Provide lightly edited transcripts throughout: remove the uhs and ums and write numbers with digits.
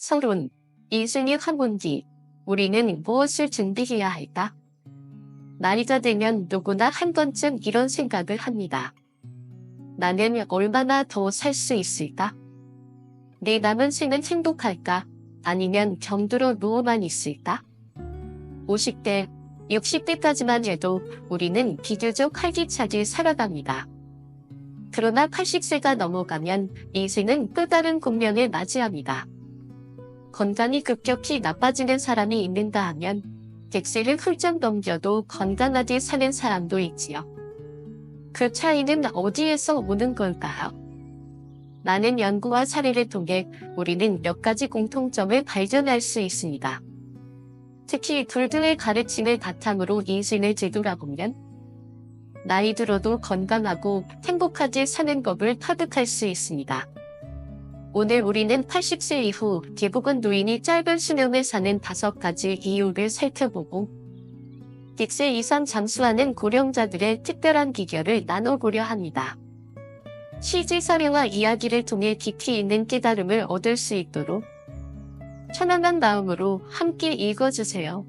서론. 인생의 황혼기. 우리는 무엇을 준비해야 할까? 나이가 들면 누구나 한 번쯤 이런 생각을 합니다. 나는 얼마나 더 살 수 있을까? 내 남은 생은 행복할까? 아니면 병들어 누워만 있을까? 50대, 60대까지만 해도 우리는 비교적 활기차게 살아갑니다. 그러나 80세가 넘어가면 인생은 또 다른 국면을 맞이합니다. 건강이 급격히 나빠지는 사람이 있는가 하면 100세를 훌쩍 넘겨도 건강하게 사는 사람도 있지요. 그 차이는 어디에서 오는 걸까요? 많은 연구와 사례를 통해 우리는 몇 가지 공통점을 발견할 수 있습니다. 특히 둘들의 가르침을 바탕으로 인생을 되돌아보면 나이 들어도 건강하고 행복하게 사는 법을 터득할 수 있습니다. 오늘 우리는 80세 이후 대부분 노인이 짧은 수명을 사는 5가지 이유를 살펴보고 100세 이상 장수하는 고령자들의 특별한 비결을 나눠보려 합니다. 시지사례와 이야기를 통해 깊이 있는 깨달음을 얻을 수 있도록 편안한 마음으로 함께 읽어주세요.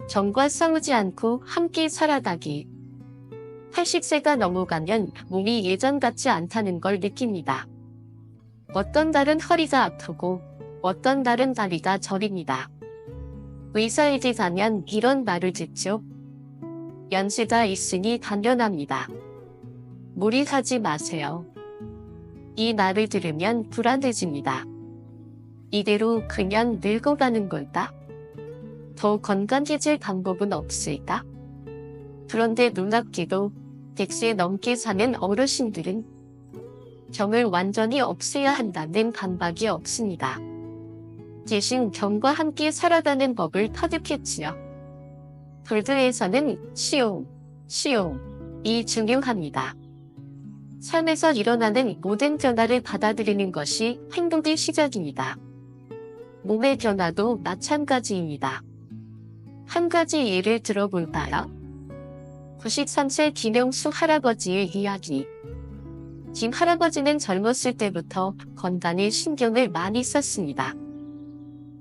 정과 싸우지 않고 함께 살아가기. 80세가 넘어가면 몸이 예전 같지 않다는 걸 느낍니다. 어떤 달은 허리가 아프고 어떤 달은 다리가 저립니다. 의사에게 가면 이런 말을 듣죠. 연세가 있으니 단련합니다. 무리하지 마세요. 이 말을 들으면 불안해집니다. 이대로 그냥 늙어가는 걸까? 더 건강해질 방법은 없을까? 그런데 놀랍게도 100세 넘게 사는 어르신들은 병을 완전히 없애야 한다는 반박이 없습니다. 대신 병과 함께 살아가는 법을 터득했지요. 불교에서는 시용이 중요합니다. 삶에서 일어나는 모든 변화를 받아들이는 것이 행복의 시작입니다. 몸의 변화도 마찬가지입니다. 한 가지 예를 들어볼까요? 93세 김영수 할아버지의 이야기. 김 할아버지는 젊었을 때부터 건강에 신경을 많이 썼습니다.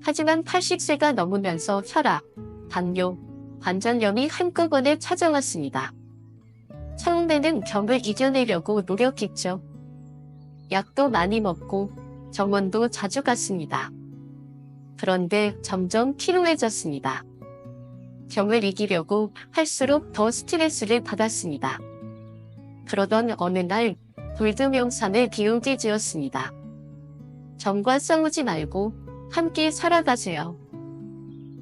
하지만 80세가 넘으면서 혈압, 당뇨, 관절염이 한꺼번에 찾아왔습니다. 처음에는 병을 이겨내려고 노력했죠. 약도 많이 먹고 정원도 자주 갔습니다. 그런데 점점 피로해졌습니다. 병을 이기려고 할수록 더 스트레스를 받았습니다. 그러던 어느 날 불교명상을 배우게 되었습니다. 정과 싸우지 말고 함께 살아가세요.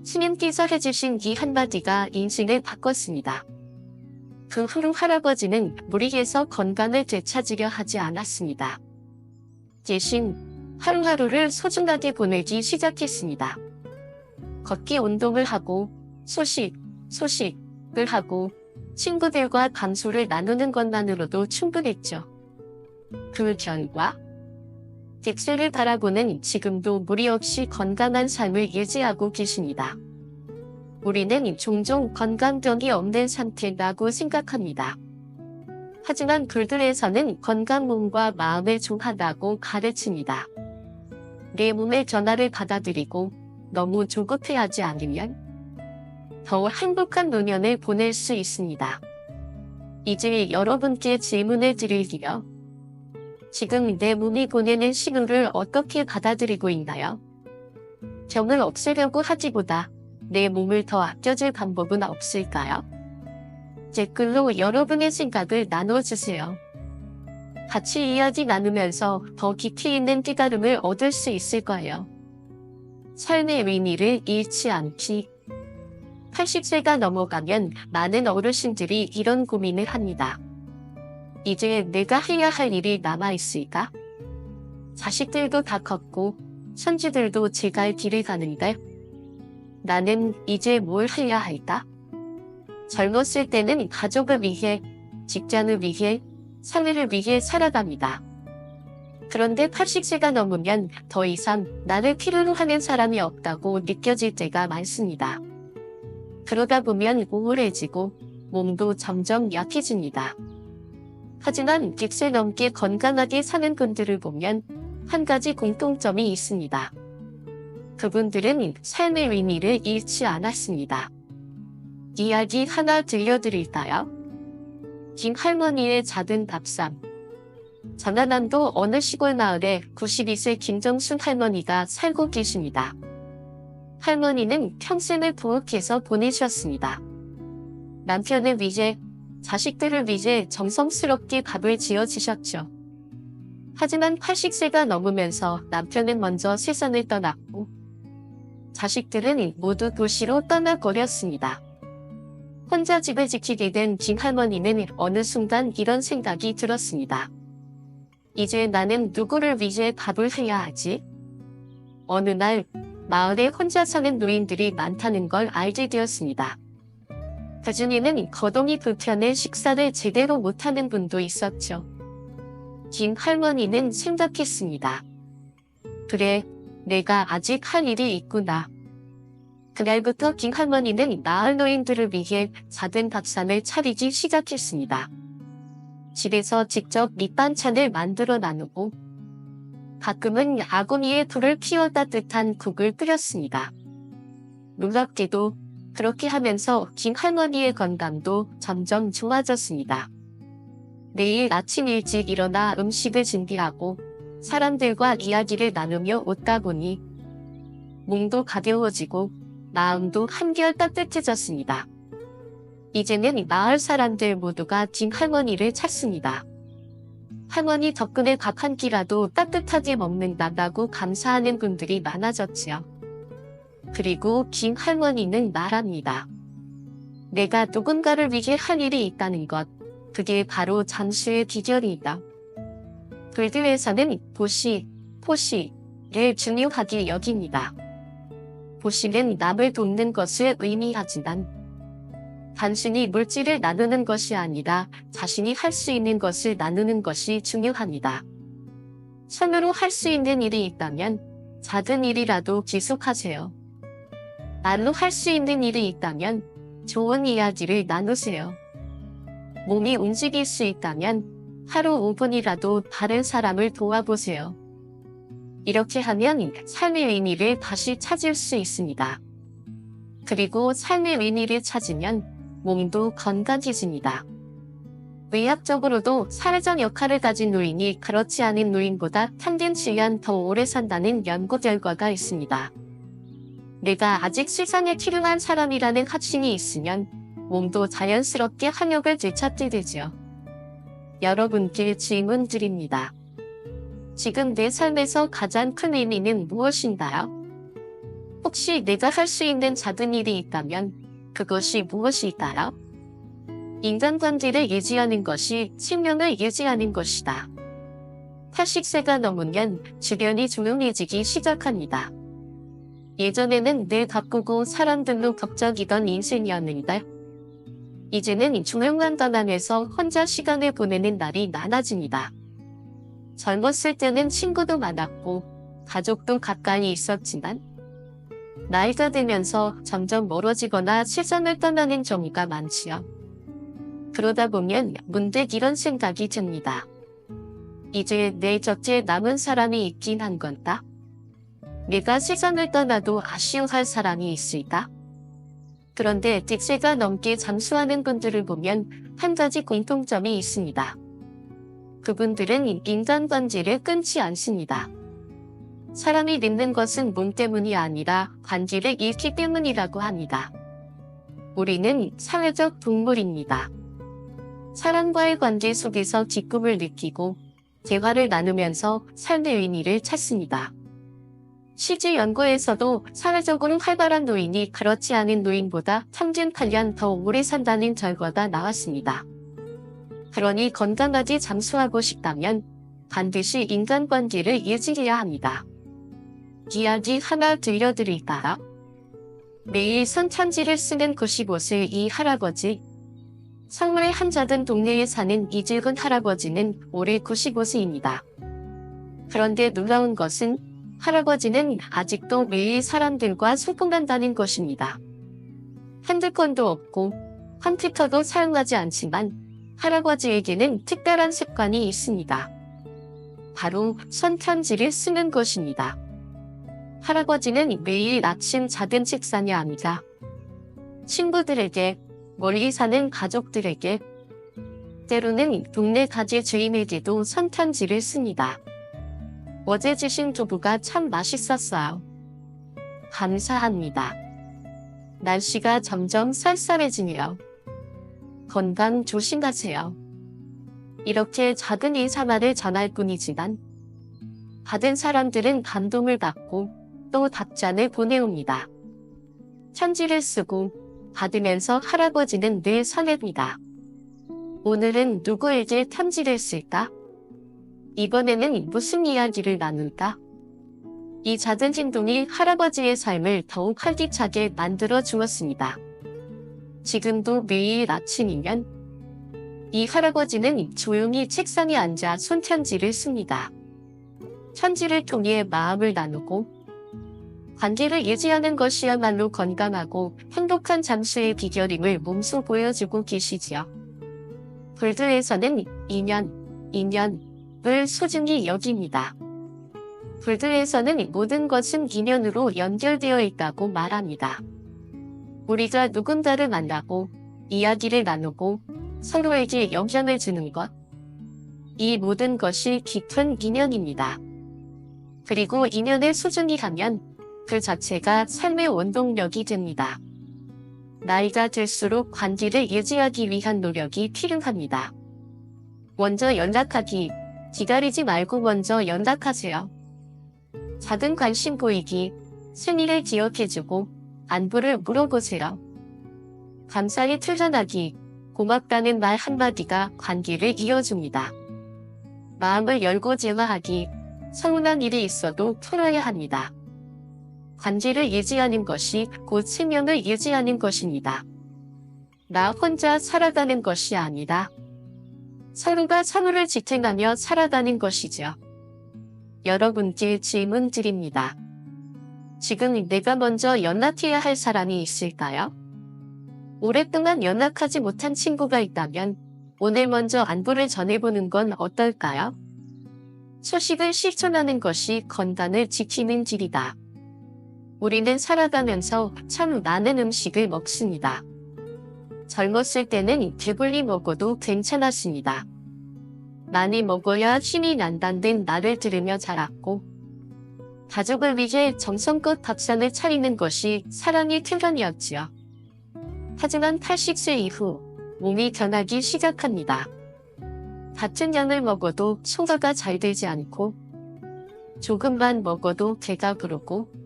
스님께서 해주신 이 한마디가 인생을 바꿨습니다. 그 후로 할아버지는 무리해서 건강을 되찾으려 하지 않았습니다. 대신 하루하루를 소중하게 보내기 시작했습니다. 걷기 운동을 하고 소식을 하고 친구들과 감소를 나누는 것만으로도 충분했죠. 그 결과 100세를 바라보는 지금도 무리 없이 건강한 삶을 유지하고 계십니다. 우리는 종종 건강병이 없는 상태라고 생각합니다. 하지만 불교에서는 건강 몸과 마음을 종하다고 가르칩니다. 내 몸의 변화를 받아들이고 너무 조급해하지 않으면 더 행복한 노년을 보낼 수 있습니다. 이제 여러분께 질문을 드릴게요. 지금 내 몸이 보내는 신호를 어떻게 받아들이고 있나요? 병을 없애려고 하기보다 내 몸을 더 아껴줄 방법은 없을까요? 댓글로 여러분의 생각을 나눠주세요. 같이 이야기 나누면서 더 깊이 있는 깨달음을 얻을 수 있을 거예요. 삶의 의미를 잃지 않기. 80세가 넘어가면 많은 어르신들이 이런 고민을 합니다. 이제 내가 해야 할 일이 남아있을까? 자식들도 다 컸고 손주들도 제갈 길을 가는데 나는 이제 뭘 해야 할까? 젊었을 때는 가족을 위해, 직장을 위해, 사회를 위해 살아갑니다. 그런데 80세가 넘으면 더 이상 나를 필요로 하는 사람이 없다고 느껴질 때가 많습니다. 그러다 보면 우울해지고 몸도 점점 약해집니다. 하지만 100세 넘게 건강하게 사는 분들을 보면 한 가지 공통점이 있습니다. 그분들은 삶의 의미를 잃지 않았습니다. 이야기 하나 들려드릴까요? 김 할머니의 작은 밥상. 전라남도 어느 시골 마을에 92세 김정순 할머니가 살고 계십니다. 할머니는 평생을 부엌에서 보내셨습니다. 남편을 위해, 자식들을 위해 정성스럽게 밥을 지어주셨죠. 하지만 80세가 넘으면서 남편은 먼저 세상을 떠났고 자식들은 모두 도시로 떠나버렸습니다. 혼자 집을 지키게 된 김 할머니는 어느 순간 이런 생각이 들었습니다. 이제 나는 누구를 위해 밥을 해야 하지? 어느 날 마을에 혼자 사는 노인들이 많다는 걸 알게 되었습니다. 그중에는 거동이 불편해 식사를 제대로 못하는 분도 있었죠. 김 할머니는 생각했습니다. 그래, 내가 아직 할 일이 있구나. 그날부터 김 할머니는 마을 노인들을 위해 작은 밥상을 차리기 시작했습니다. 집에서 직접 밑반찬을 만들어 나누고 가끔은 아궁이에 불을 피워 따뜻한 국을 끓였습니다. 놀랍게도 그렇게 하면서 김 할머니의 건강도 점점 좋아졌습니다. 매일 아침 일찍 일어나 음식을 준비하고 사람들과 이야기를 나누며 웃다 보니 몸도 가벼워지고 마음도 한결 따뜻해졌습니다. 이제는 마을 사람들 모두가 김 할머니를 찾습니다. 할머니 덕분에 밥 한 끼라도 따뜻하게 먹는다고 감사하는 분들이 많아졌지요. 그리고 김 할머니는 말합니다. 내가 누군가를 위해 할 일이 있다는 것, 그게 바로 장수의 비결이다. 불교에서는 보시, 포시를 중요하게 여깁니다. 보시는 남을 돕는 것을 의미하지만 단순히 물질을 나누는 것이 아니라 자신이 할 수 있는 것을 나누는 것이 중요합니다. 손으로 할 수 있는 일이 있다면 작은 일이라도 지속하세요. 말로 할 수 있는 일이 있다면 좋은 이야기를 나누세요. 몸이 움직일 수 있다면 하루 5분이라도 다른 사람을 도와보세요. 이렇게 하면 삶의 의미를 다시 찾을 수 있습니다. 그리고 삶의 의미를 찾으면 몸도 건강해집니다. 의학적으로도 사회적 역할을 가진 노인이 그렇지 않은 노인보다 평균 시간 더 오래 산다는 연구 결과가 있습니다. 내가 아직 세상에 필요한 사람이라는 확신이 있으면 몸도 자연스럽게 활력을 되찾게 되죠. 여러분께 질문 드립니다. 지금 내 삶에서 가장 큰 의미는 무엇인가요? 혹시 내가 할 수 있는 작은 일이 있다면 그것이 무엇일까요? 인간관계를 유지하는 것이 생명을 유지하는 것이다. 80세가 넘으면 주변이 조용해지기 시작합니다. 예전에는 늘 바쁘고 사람들로 격적이던 인생이었는데 이제는 조용한 가난에서 혼자 시간을 보내는 날이 많아집니다. 젊었을 때는 친구도 많았고 가족도 가까이 있었지만 나이가 들면서 점점 멀어지거나 세상을 떠나는 경우가 많지요. 그러다 보면 문득 이런 생각이 듭니다. 이제 내 곁에 남은 사람이 있긴 한 건가? 내가 세상을 떠나도 아쉬워할 사람이 있을까? 그런데 100세가 넘게 잠수하는 분들을 보면 한 가지 공통점이 있습니다. 그분들은 인간관계를 끊지 않습니다. 사람이 늙는 것은 몸 때문이 아니라 관계를 잃기 때문이라고 합니다. 우리는 사회적 동물입니다. 사람과의 관계 속에서 기쁨을 느끼고 대화를 나누면서 삶의 의미를 찾습니다. 실제 연구에서도 사회적으로 활발한 노인이 그렇지 않은 노인보다 평균 8년 더 오래 산다는 결과가 나왔습니다. 그러니 건강하게 잠수하고 싶다면 반드시 인간관계를 유지해야 합니다. 이야기 하나 들려드릴까요? 매일 손편지를 쓰는 95세 이 할아버지. 서울의 한 작은 동네에 사는 이질근 할아버지는 올해 95세입니다. 그런데 놀라운 것은 할아버지는 아직도 매일 사람들과 소통한다는 것입니다. 핸드폰도 없고 컴퓨터도 사용하지 않지만 할아버지에게는 특별한 습관이 있습니다. 바로 손편지를 쓰는 것입니다. 할아버지는 매일 아침 작은 식사니 합니다. 친구들에게, 멀리 사는 가족들에게, 때로는 동네 가게 주인에게도 손편지를 씁니다. 어제 주신 두부가 참 맛있었어요. 감사합니다. 날씨가 점점 쌀쌀해지네요. 건강 조심하세요. 이렇게 작은 인사말을 전할 뿐이지만 받은 사람들은 감동을 받고 또 답장을 보내옵니다. 편지를 쓰고 받으면서 할아버지는 늘 설렙니다. 오늘은 누구에게 편지를 쓸까? 이번에는 무슨 이야기를 나눌까? 이 작은 행동이 할아버지의 삶을 더욱 활기차게 만들어 주었습니다. 지금도 매일 아침이면 이 할아버지는 조용히 책상에 앉아 손편지를 씁니다. 편지를 통해 마음을 나누고 관계를 유지하는 것이야말로 건강하고 행복한 잠수의 비결임을 몸소 보여주고 계시지요. 불교에서는 인연을 소중히 여깁니다. 불교에서는 모든 것은 인연으로 연결되어 있다고 말합니다. 우리가 누군가를 만나고 이야기를 나누고 서로에게 영향을 주는 것, 이 모든 것이 깊은 인연입니다. 그리고 인연을 소중히 하면 그 자체가 삶의 원동력이 됩니다. 나이가 들수록 관계를 유지하기 위한 노력이 필요합니다. 먼저 연락하기, 기다리지 말고 먼저 연락하세요. 작은 관심 보이기, 생일을 기억해주고 안부를 물어보세요. 감사히 표현하기, 고맙다는 말 한마디가 관계를 이어줍니다. 마음을 열고 대화하기, 서운한 일이 있어도 풀어야 합니다. 관계를 유지하는 것이 곧 생명을 유지하는 것입니다. 나 혼자 살아가는 것이 아니라 서로가 서로를 지탱하며 살아가는 것이죠. 여러분께 질문 드립니다. 지금 내가 먼저 연락해야 할 사람이 있을까요? 오랫동안 연락하지 못한 친구가 있다면 오늘 먼저 안부를 전해보는 건 어떨까요? 소식을 실천하는 것이 건강을 지키는 길이다. 우리는 살아가면서 참 많은 음식을 먹습니다. 젊었을 때는 배불리 먹어도 괜찮았습니다. 많이 먹어야 힘이 난다는 말을 들으며 자랐고, 가족을 위해 정성껏 밥상을 차리는 것이 사랑의 표현이었지요. 하지만 80세 이후 몸이 변하기 시작합니다. 같은 양을 먹어도 소화가 잘 되지 않고, 조금만 먹어도 배가 부르고,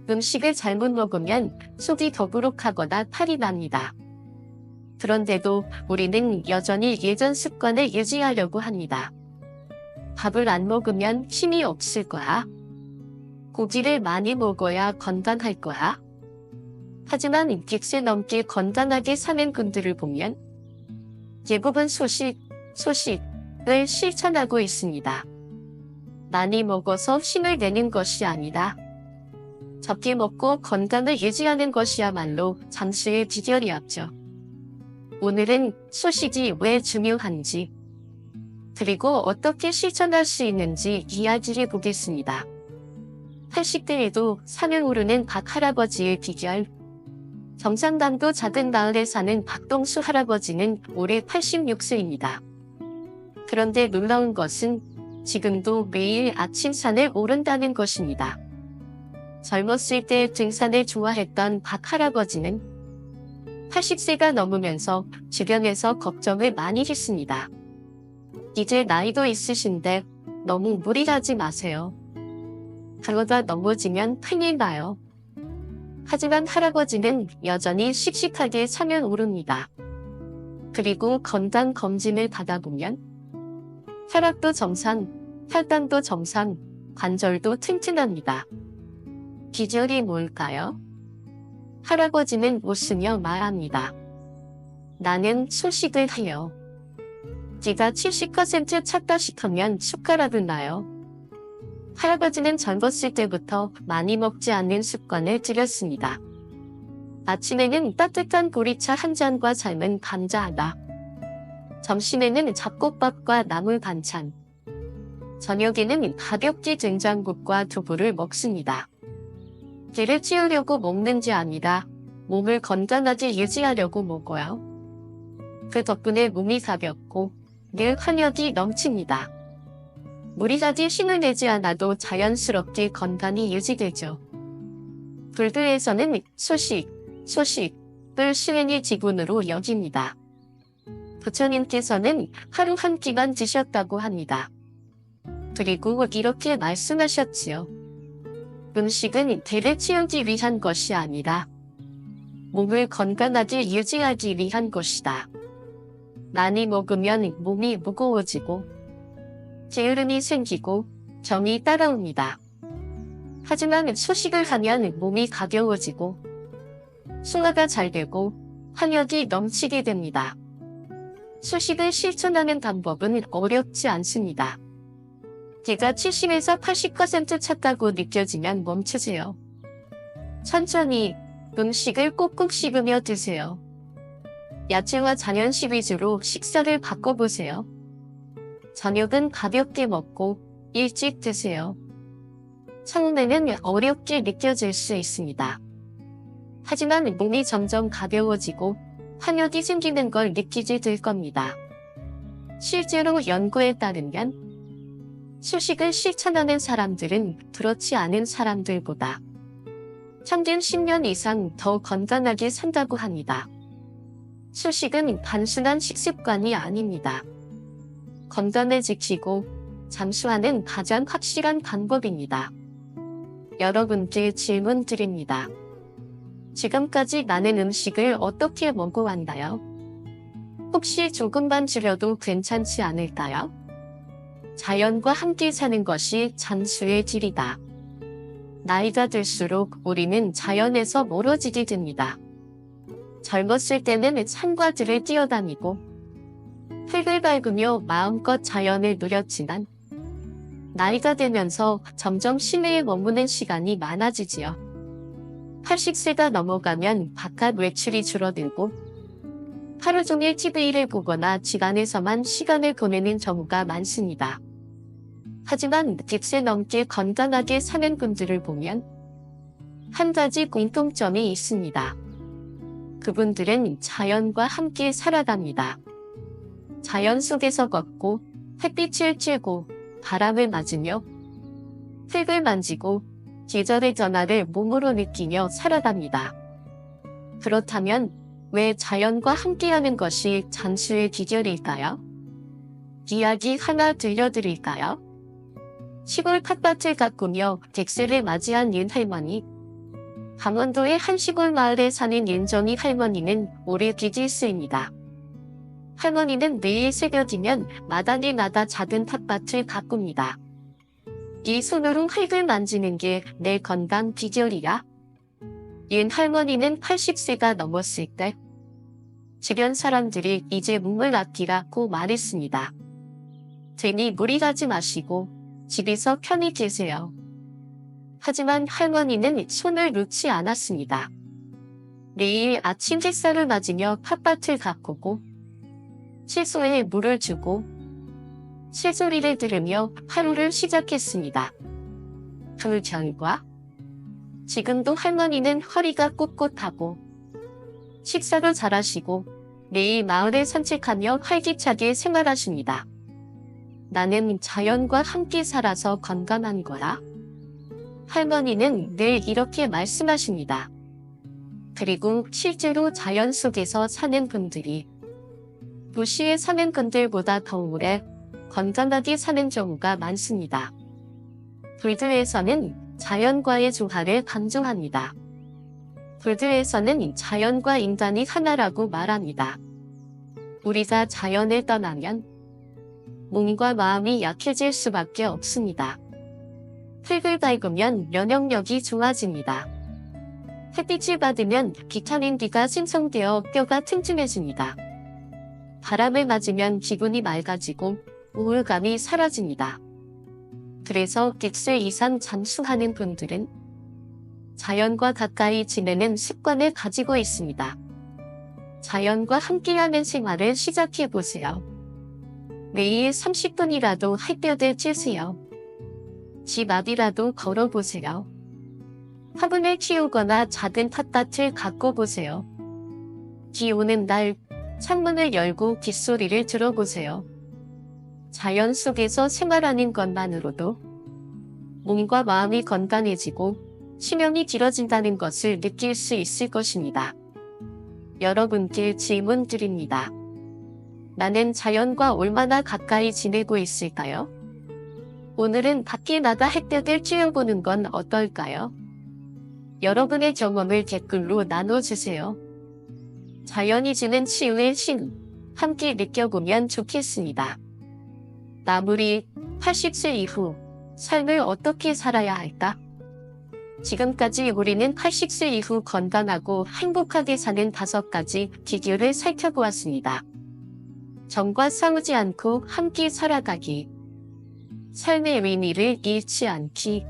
음식을 잘못 먹으면 속이 더부룩하거나 탈이 납니다. 그런데도 우리는 여전히 예전 습관을 유지하려고 합니다. 밥을 안 먹으면 힘이 없을 거야. 고기를 많이 먹어야 건강할 거야. 하지만 100세 넘게 건강하게 사는 분들을 보면 대부분 소식을 실천하고 있습니다. 많이 먹어서 힘을 내는 것이 아니라 적게 먹고 건강을 유지하는 것이야말로 장수의 비결이었죠. 오늘은 소식이 왜 중요한지, 그리고 어떻게 실천할 수 있는지 이야기해 보겠습니다. 80대에도 산을 오르는 박 할아버지의 비결. 경상남도 작은 마을에 사는 박동수 할아버지는 올해 86세입니다. 그런데 놀라운 것은 지금도 매일 아침 산을 오른다는 것입니다. 젊었을 때 등산을 좋아했던 박 할아버지는 80세가 넘으면서 주변에서 걱정을 많이 했습니다. 이제 나이도 있으신데 너무 무리하지 마세요. 그러다 넘어지면 큰일 나요. 하지만 할아버지는 여전히 씩씩하게 산을 오릅니다. 그리고 건강검진을 받아보면 혈압도 정상, 혈당도 정상, 관절도 튼튼합니다. 비결이 뭘까요? 할아버지는 웃으며 말합니다. 나는 소식을 해요. 제가 70% 찼다 싶으면 숟가락을 놔요. 할아버지는 젊었을 때부터 많이 먹지 않는 습관을 들였습니다. 아침에는 따뜻한 보리차 한 잔과 삶은 감자 하나. 점심에는 잡곡밥과 나물 반찬. 저녁에는 가볍게 된장국과 두부를 먹습니다. 배를 채우려고 먹는지 아니라 몸을 건강하게 유지하려고 먹어요. 그 덕분에 몸이 가볍고 늘 활력이 넘칩니다. 무리하게 힘을 내지 않아도 자연스럽게 건강이 유지되죠. 불교에서는 소식을 수행의 지분으로 여깁니다. 부처님께서는 하루 한 끼만 드셨다고 합니다. 그리고 이렇게 말씀하셨지요. 음식은 배를 채우기 위한 것이 아니라 몸을 건강하게 유지하기 위한 것이다. 많이 먹으면 몸이 무거워지고 게으름이 생기고 정이 따라옵니다. 하지만 소식을 하면 몸이 가벼워지고 소화가 잘 되고 활력이 넘치게 됩니다. 소식을 실천하는 방법은 어렵지 않습니다. 배가 70에서 80% 찼다고 느껴지면 멈추세요. 천천히 음식을 꼭꼭 씹으며 드세요. 야채와 자연식 위주로 식사를 바꿔보세요. 저녁은 가볍게 먹고 일찍 드세요. 처음에는 어렵게 느껴질 수 있습니다. 하지만 몸이 점점 가벼워지고 활력이 생기는 걸 느끼게 될 겁니다. 실제로 연구에 따르면 소식을 실천하는 사람들은 그렇지 않은 사람들보다 평균 10년 이상 더 건강하게 산다고 합니다. 소식은 단순한 식습관이 아닙니다. 건강을 지키고 잠수하는 가장 확실한 방법입니다. 여러분께 질문 드립니다. 지금까지 많은 음식을 어떻게 먹어왔나요? 혹시 조금만 줄여도 괜찮지 않을까요? 자연과 함께 사는 것이 장수의 길이다. 나이가 들수록 우리는 자연에서 멀어지게 됩니다. 젊었을 때는 산과들을 뛰어다니고 흙을 밟으며 마음껏 자연을 누렸지만 나이가 되면서 점점 실내에 머무는 시간이 많아지지요. 80세가 넘어가면 바깥 외출이 줄어들고 하루 종일 TV를 보거나 집 안에서만 시간을 보내는 경우가 많습니다. 하지만 100세 넘게 건강하게 사는 분들을 보면 한 가지 공통점이 있습니다. 그분들은 자연과 함께 살아갑니다. 자연 속에서 걷고 햇빛을 쬐고 바람을 맞으며 흙을 만지고 계절의 변화를 몸으로 느끼며 살아갑니다. 그렇다면 왜 자연과 함께하는 것이 장수의 비결일까요? 이야기 하나 들려드릴까요? 시골 텃밭을 가꾸며 객세를 맞이한 윤 할머니. 강원도의 한 시골 마을에 사는 윤정희 할머니는 올해 기질스입니다. 할머니는 매일 새벽이면 마당에마다 작은 텃밭을 가꿉니다. 이 손으로 흙을 만지는 게 내 건강 비결이야. 윤 할머니는 80세가 넘었을 때 주변 사람들이 이제 몸을 아끼라고 말했습니다. 괜히 무리 가지 마시고 집에서 편히 계세요. 하지만 할머니는 손을 놓지 않았습니다. 매일 아침 햇살을 맞으며 텃밭을 가꾸고 채소에 물을 주고 새소리를 들으며 하루를 시작했습니다. 그 결과 지금도 할머니는 허리가 꼿꼿하고 식사도 잘하시고 매일 마을을 산책하며 활기차게 생활하십니다. 나는 자연과 함께 살아서 건강한 거야. 할머니는 늘 이렇게 말씀하십니다. 그리고 실제로 자연 속에서 사는 분들이 도시에 사는 분들보다 더 오래 건강하게 사는 경우가 많습니다. 불교에서는 자연과의 조화를 강조합니다. 불교에서는 자연과 인간이 하나라고 말합니다. 우리가 자연을 떠나면 몸과 마음이 약해질 수밖에 없습니다. 흙을 밟으면 면역력이 좋아집니다. 햇빛을 받으면 비타민 D가 생성되어 뼈가 튼튼해집니다. 바람을 맞으면 기분이 맑아지고 우울감이 사라집니다. 그래서 100세 이상 장수하는 분들은 자연과 가까이 지내는 습관을 가지고 있습니다. 자연과 함께하는 생활을 시작해보세요. 매일 30분이라도 햇볕을 쬐세요. 집 앞이라도 걸어보세요. 화분을 키우거나 작은 텃밭을 가꿔 보세요. 비 오는 날 창문을 열고 빗소리를 들어보세요. 자연 속에서 생활하는 것만으로도 몸과 마음이 건강해지고 수명이 길어진다는 것을 느낄 수 있을 것입니다. 여러분께 질문 드립니다. 나는 자연과 얼마나 가까이 지내고 있을까요? 오늘은 밖에 나가 햇볕을 쬐어보는 건 어떨까요? 여러분의 경험을 댓글로 나눠주세요. 자연이 주는 치유의 신, 함께 느껴보면 좋겠습니다. 나무리 80세 이후 삶을 어떻게 살아야 할까? 지금까지 우리는 80세 이후 건강하고 행복하게 사는 5가지 비결을 살펴보았습니다. 정과 싸우지 않고 함께 살아가기, 삶의 의미를 잃지 않기,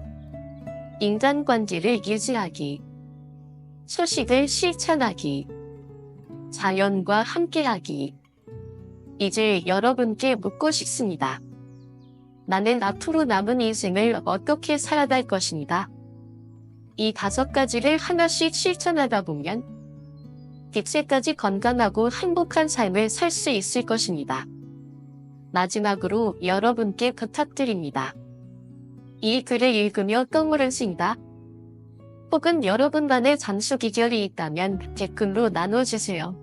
인간관계를 유지하기, 소식을 실천하기, 자연과 함께하기. 이제 여러분께 묻고 싶습니다. 나는 앞으로 남은 인생을 어떻게 살아갈 것인가? 이 5가지를 하나씩 실천하다 보면 100세까지 건강하고 행복한 삶을 살 수 있을 것입니다. 마지막으로 여러분께 부탁드립니다. 이 글을 읽으며 떠오른 생각, 혹은 여러분만의 장수 비결이 있다면 댓글로 나눠주세요.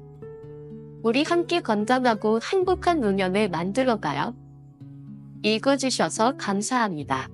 우리 함께 건강하고 행복한 노년을 만들어가요. 읽어주셔서 감사합니다.